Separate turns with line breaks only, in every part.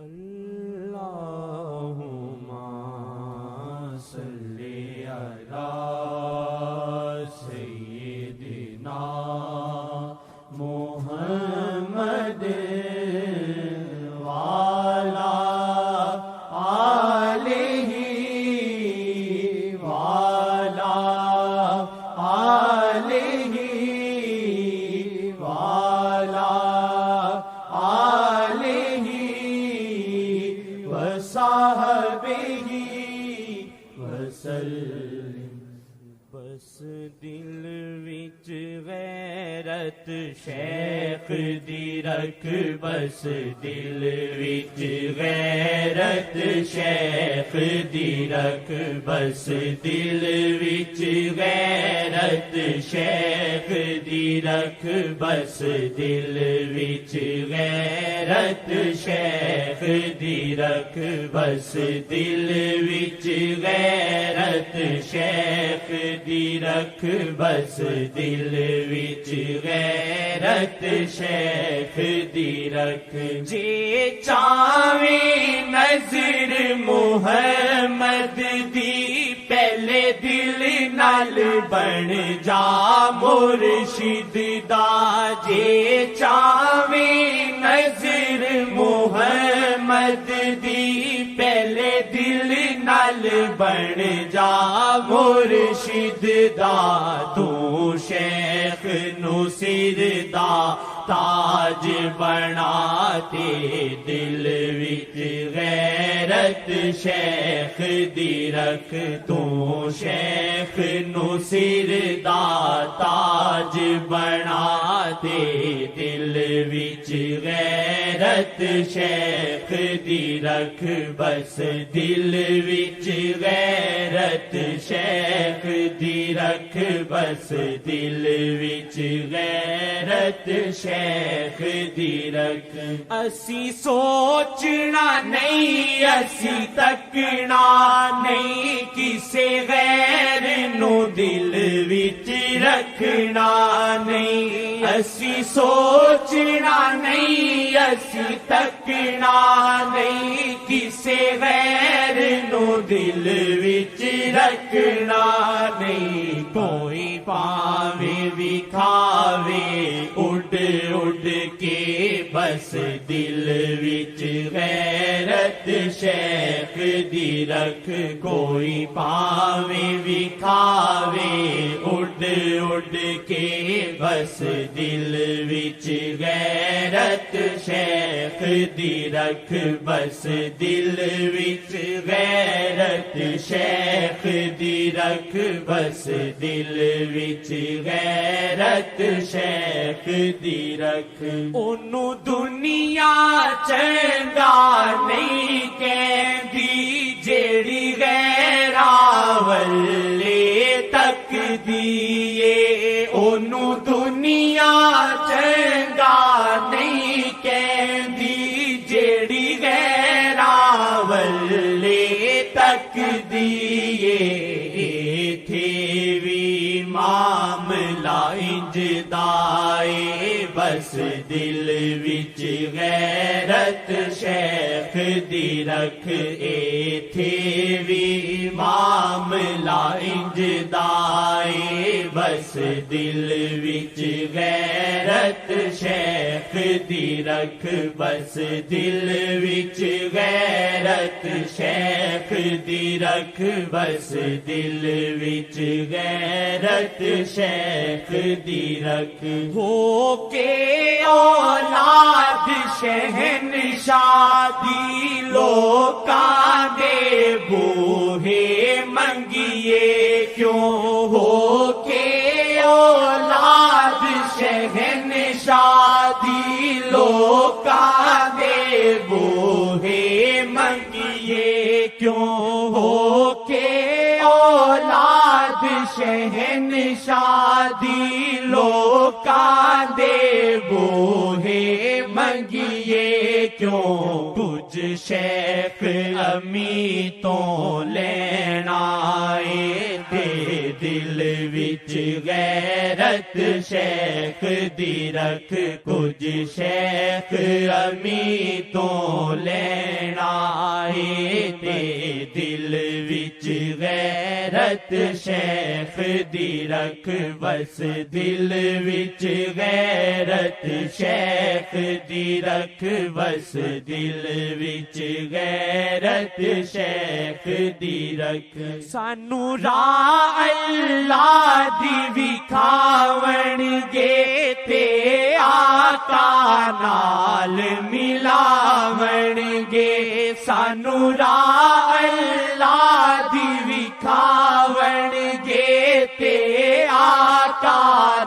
اللہم صلی علی سیدنا محمد وعلی آلہ وعلی آلہ وعلی آلہ وصحبہ وسلم۔ بس دل وچ غیرت شیخ دی رکھ، بس دل وچ غیرت شیخ دی رکھ، بس دل وچ غیرت شیخ دی رکھ، بس دل وچ غیرت شیخ دی رکھ، بس دل وچ غیرت شیخ دی رکھ، بس دل وچ غیرت شیخ دی رکھ۔ جے چاویں نظر محمد دی پہلے دل نال بن جا مرشد دا، جے چاویں نظر محمد دی پہلے دل نال بن جا مرشد دا، تو شیخ نو سر دا تاج بنا تے دل وچ غیرت شیخ دی رکھ، تو شیخ نو سر دا تاج بنا تے دل وچ غیرت شیخ دی رکھ، بس دل وچ غیرت شیخ دی رکھ، بس دل وچ غیرت شیخ دی رکھ۔ اسی سوچنا نہیں، اسی تکنا نہیں، کسے غیر نو دل وچ رکھنا نہیں، اسی سوچنا نہیں، اسی تکنا نہیں، کسے غیر نو دل وچ رکھنا نہیں۔ کوئی پاوے وکھاوے اڈ اڈ کے، بس دل وچ غیرت شیخ دی رکھ، کوئی پاوے وکھاوے اڈ اڈ کے، بس دل وچ غیرت شیخ دی رکھ، بس دل وچ غیرت شیخ دی رکھ، بس دل وچ غیرت شیخ دی رکھ۔ اونوں دنیا چنگا نہیں کہندی، جیڑی غیراں ولے تک دیے، اونوں دنیا چنگا نہیں کہندی، جیڑی غیراں ولے تک دیے، ایتھے وی معاملہ انج دائے، بس دل وچ غیرت شیخ دی رکھ، ایتھے وی معاملہ انج دائے، بس دل وچ غیرت شیخ دی رکھ، بس دل وچ غیرت شیخ دی رکھ، بس دل وچ غیرت شیخ دی رکھ۔ ہو کے اولاد شہنشاہ دی لوکاں دے بوہے منگیے کیوں، ہو کے اولاد شہنشاہ دی لوکاں دے بوہے منگیے کیوں، ہو کے اولاد شہنشاہ دی لوکاں دے بوہے منگیے کیوں، کچھ شیخ امی تو لینا آئے، دے دل وچ غیرت شیخ دی رکھ کچھ شیخ امی تو لینا ہے تے دل وچ غیرت شیخ دی رکھ بس دل وچ غیرت شیخ دی رکھ بس دل وچ غیرت شیخ دی رکھ سانو راہ اللہ دی وکھاون گے تے آقا نال ملاون گے سانو راہ اللہ دی وکھاون گے تے آقا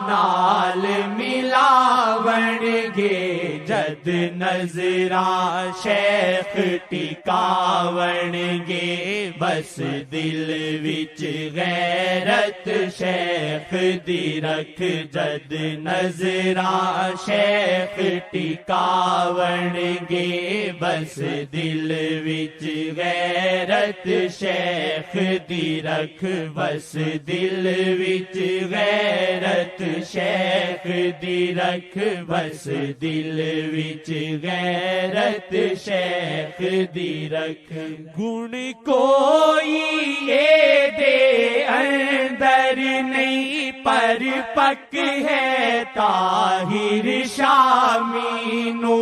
نال ملاون گے جد نظراں شیخ ٹکاون گے بس دل وچ غیرت شیخ دی رکھ جد نظراں شیخ ٹکاون گے بس دل وچ غیرت شیخ دی رکھ بس دل وچ غیرت شیخ دی رکھ بس دل وچ غیرت شیخ دی رکھ گن کوئی اے دے اندر نہیں پر پک ہے طاہر شامی نو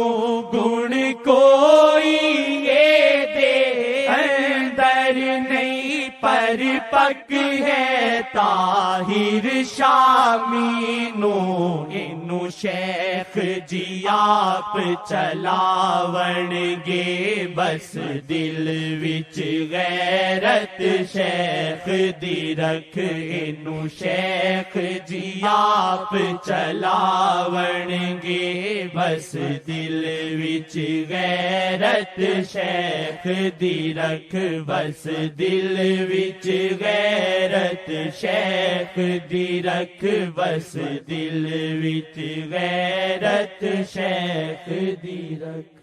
گن کوئی اے دے اندر نہیں پر پک ہے طاہر شامی نو اینو شیخ جی آپ چلاون گے بس دل وچ غیرت شیخ دی رکھ اینو شیخ جی آپ چلاون گے بس دل وچ غیرت شیخ دی رکھ بس دل وچ غیرت شیخ دی رکھ بس دل وچ غیرت شیخ دی رکھ